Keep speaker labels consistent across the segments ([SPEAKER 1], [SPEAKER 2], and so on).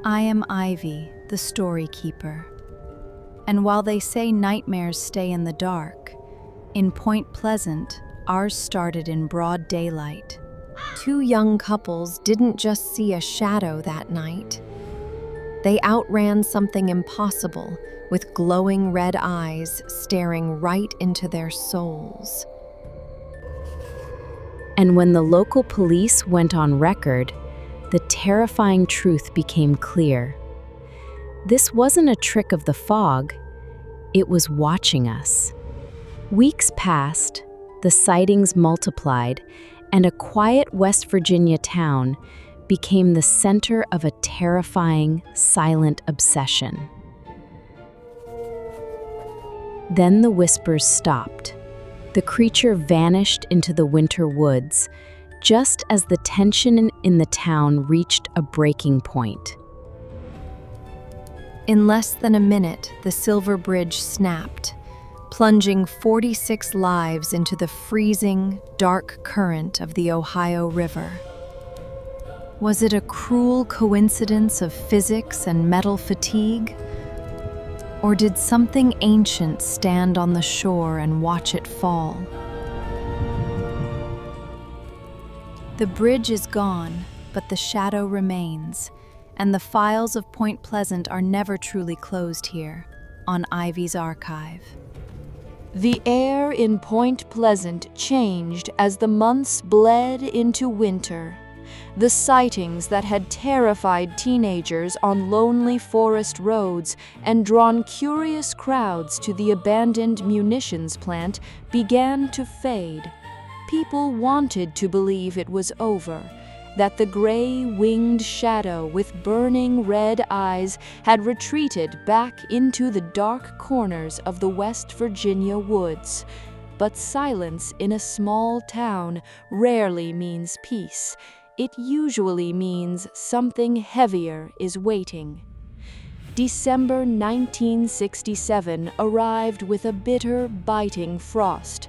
[SPEAKER 1] I am Ivy, the Storykeeper. And while they say nightmares stay in the dark, in Point Pleasant, ours started in broad daylight.
[SPEAKER 2] Two young couples didn't just see a shadow that night. They outran something impossible with glowing red eyes staring right into their souls.
[SPEAKER 3] And when the local police went on record, the terrifying truth became clear. This wasn't a trick of the fog, it was watching us. Weeks passed, the sightings multiplied, and a quiet West Virginia town became the center of a terrifying, silent obsession. Then the whispers stopped. The creature vanished into the winter woods, just as the tension in the town reached a breaking point.
[SPEAKER 1] In less than a minute, the Silver Bridge snapped, plunging 46 lives into the freezing, dark current of the Ohio River. Was it a cruel coincidence of physics and metal fatigue? Or did something ancient stand on the shore and watch it fall? The bridge is gone, but the shadow remains, and the files of Point Pleasant are never truly closed here, on Ivy's archive.
[SPEAKER 4] The air in Point Pleasant changed as the months bled into winter. The sightings that had terrified teenagers on lonely forest roads and drawn curious crowds to the abandoned munitions plant began to fade. People wanted to believe it was over, that the gray-winged shadow with burning red eyes had retreated back into the dark corners of the West Virginia woods. But silence in a small town rarely means peace. It usually means something heavier is waiting. December 1967 arrived with a bitter, biting frost.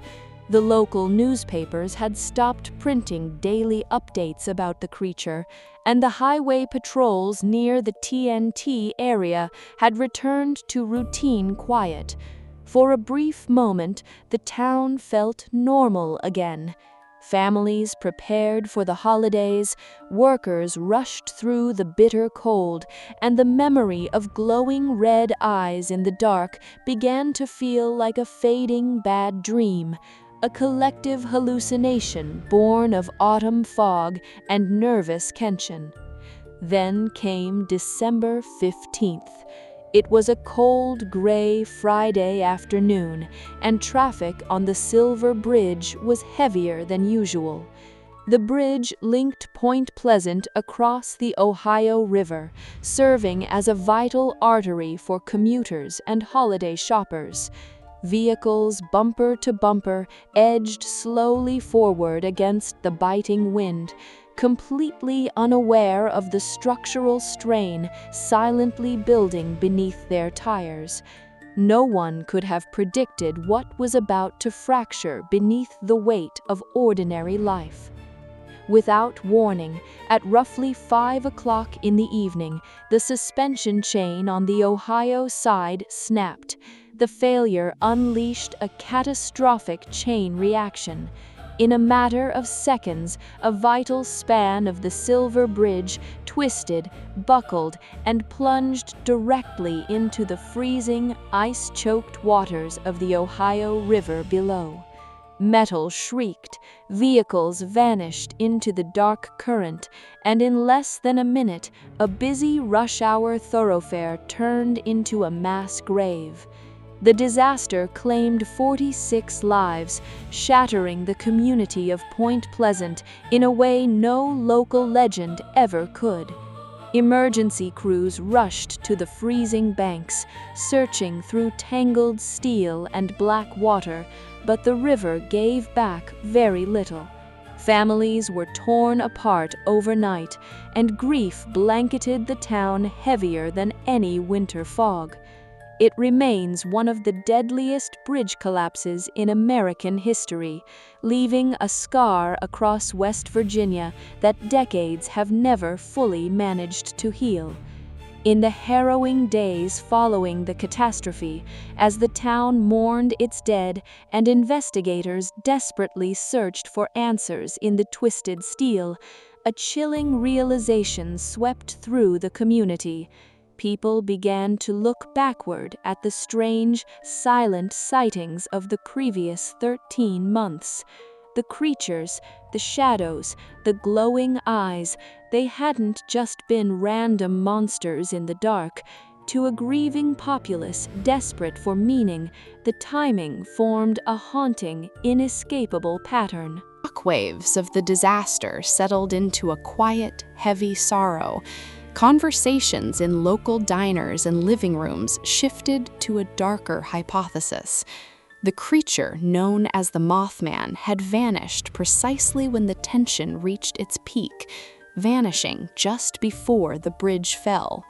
[SPEAKER 4] The local newspapers had stopped printing daily updates about the creature, and the highway patrols near the TNT area had returned to routine quiet. For a brief moment, the town felt normal again. Families prepared for the holidays, workers rushed through the bitter cold, and the memory of glowing red eyes in the dark began to feel like a fading bad dream. A collective hallucination born of autumn fog and nervous tension. Then came December 15th. It was a cold, gray Friday afternoon, and traffic on the Silver Bridge was heavier than usual. The bridge linked Point Pleasant across the Ohio River, serving as a vital artery for commuters and holiday shoppers. Vehicles, bumper to bumper, edged slowly forward against the biting wind, completely unaware of the structural strain silently building beneath their tires. No one could have predicted what was about to fracture beneath the weight of ordinary life. Without warning, at roughly 5 o'clock in the evening, the suspension chain on the Ohio side snapped. The failure unleashed a catastrophic chain reaction. In a matter of seconds, a vital span of the Silver Bridge twisted, buckled, and plunged directly into the freezing, ice-choked waters of the Ohio River below. Metal shrieked, vehicles vanished into the dark current, and in less than a minute, a busy rush-hour thoroughfare turned into a mass grave. The disaster claimed 46 lives, shattering the community of Point Pleasant in a way no local legend ever could. Emergency crews rushed to the freezing banks, searching through tangled steel and black water, but the river gave back very little. Families were torn apart overnight, and grief blanketed the town heavier than any winter fog. It remains one of the deadliest bridge collapses in American history, leaving a scar across West Virginia that decades have never fully managed to heal. In the harrowing days following the catastrophe, as the town mourned its dead and investigators desperately searched for answers in the twisted steel, a chilling realization swept through the community. People began to look backward at the strange, silent sightings of the previous 13 months. The creatures, the shadows, the glowing eyes, they hadn't just been random monsters in the dark. To a grieving populace desperate for meaning, the timing formed a haunting, inescapable pattern.
[SPEAKER 3] Shockwaves of the disaster settled into a quiet, heavy sorrow. Conversations in local diners and living rooms shifted to a darker hypothesis. The creature known as the Mothman had vanished precisely when the tension reached its peak, vanishing just before the bridge fell.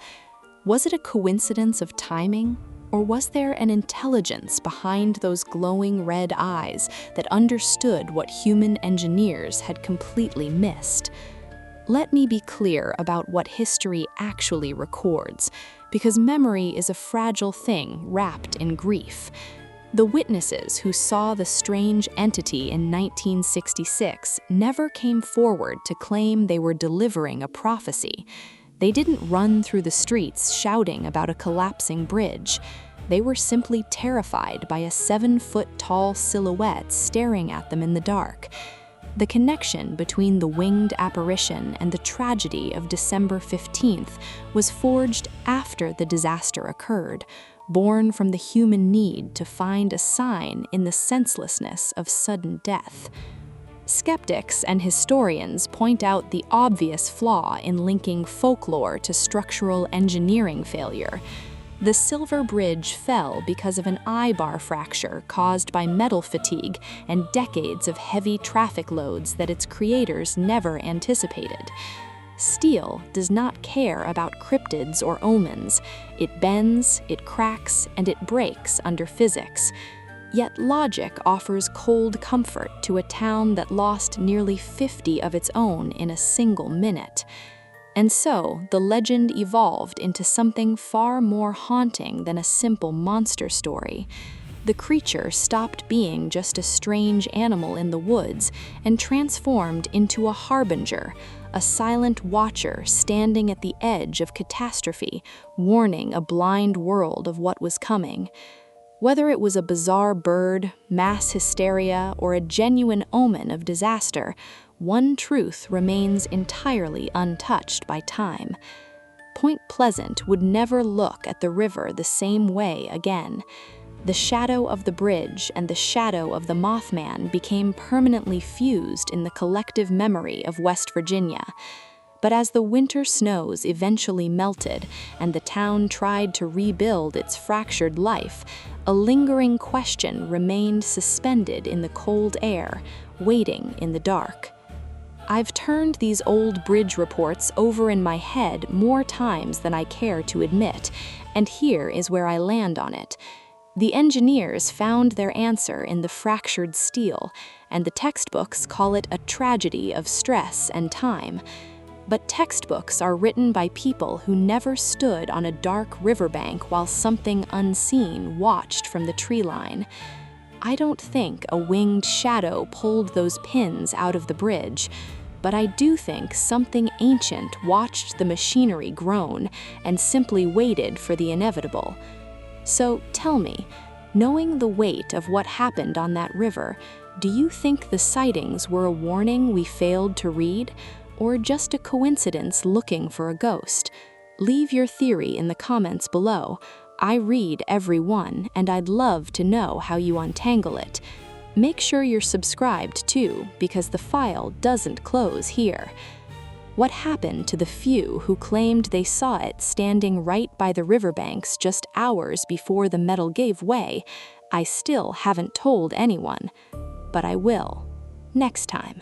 [SPEAKER 3] Was it a coincidence of timing, or was there an intelligence behind those glowing red eyes that understood what human engineers had completely missed? Let me be clear about what history actually records, because memory is a fragile thing wrapped in grief. The witnesses who saw the strange entity in 1966 never came forward to claim they were delivering a prophecy. They didn't run through the streets shouting about a collapsing bridge. They were simply terrified by a 7-foot-tall silhouette staring at them in the dark. The connection between the winged apparition and the tragedy of December 15th was forged after the disaster occurred, born from the human need to find a sign in the senselessness of sudden death. Skeptics and historians point out the obvious flaw in linking folklore to structural engineering failure. The Silver Bridge fell because of an eye-bar fracture caused by metal fatigue and decades of heavy traffic loads that its creators never anticipated. Steel does not care about cryptids or omens. It bends, it cracks, and it breaks under physics. Yet logic offers cold comfort to a town that lost nearly 50 of its own in a single minute. And so, the legend evolved into something far more haunting than a simple monster story. The creature stopped being just a strange animal in the woods and transformed into a harbinger, a silent watcher standing at the edge of catastrophe, warning a blind world of what was coming. Whether it was a bizarre bird, mass hysteria, or a genuine omen of disaster, one truth remains entirely untouched by time. Point Pleasant would never look at the river the same way again. The shadow of the bridge and the shadow of the Mothman became permanently fused in the collective memory of West Virginia. But as the winter snows eventually melted and the town tried to rebuild its fractured life, a lingering question remained suspended in the cold air, waiting in the dark. I've turned these old bridge reports over in my head more times than I care to admit, and here is where I land on it. The engineers found their answer in the fractured steel, and the textbooks call it a tragedy of stress and time. But textbooks are written by people who never stood on a dark riverbank while something unseen watched from the tree line. I don't think a winged shadow pulled those pins out of the bridge, but I do think something ancient watched the machinery groan and simply waited for the inevitable. So tell me, knowing the weight of what happened on that river, do you think the sightings were a warning we failed to read, or just a coincidence looking for a ghost? Leave your theory in the comments below. I read every one, and I'd love to know how you untangle it. Make sure you're subscribed too, because the file doesn't close here. What happened to the few who claimed they saw it standing right by the riverbanks just hours before the metal gave way? I still haven't told anyone, but I will next time.